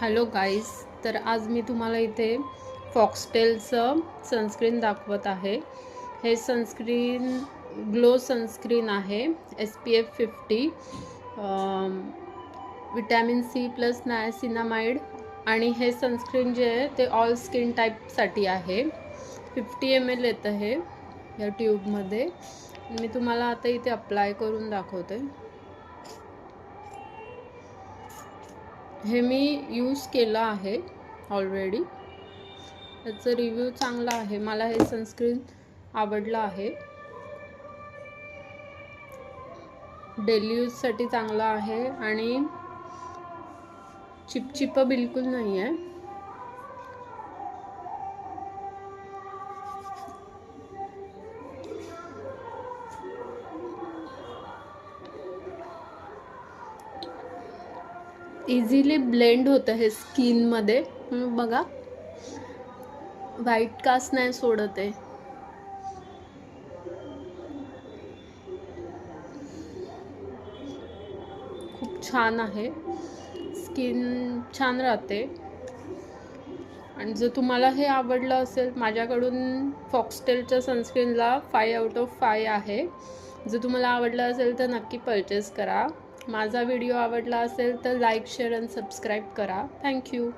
Hello guys, तर आज मी तुम्हाला इथे फॉक्सटेलचं सनस्क्रीन दाखवत आहे। हे सनस्क्रीन ग्लो सनस्क्रीन आहे, SPF 50, vitamin C plus niacinamide. आणि हे सनस्क्रीन जे आहे ते ऑल स्किन टाईपसाठी आहे। 50 ml येतं हे या ट्यूबमध्ये। मी तुम्हाला आता इथे अप्लाय करून दाखवते। हे मी यूज केलं आहे ऑलरेडी, त्याचा रिव्ह्यू चांगला आहे। मला हे सनस्क्रीन आवडलं आहे, डेली यूजसाठी चांगलं आहे आणि चिपचिप बिलकुल नाही आहे। इझिली ब्लेंड होतं हे स्किनमध्ये, बघा व्हाईट कास्ट नाही सोडत आहे। खूप छान आहे, स्किन छान राहते। आणि जर तुम्हाला हे आवडलं असेल, माझ्याकडून फॉक्सटेलच्या सनस्क्रीनला 5/5 आहे। जर तुम्हाला आवडलं असेल तर नक्की परचेस करा। माझा व्हिडिओ आवडला असेल तर लाईक, शेअर आणि सबस्क्राईब करा। थँक्यू।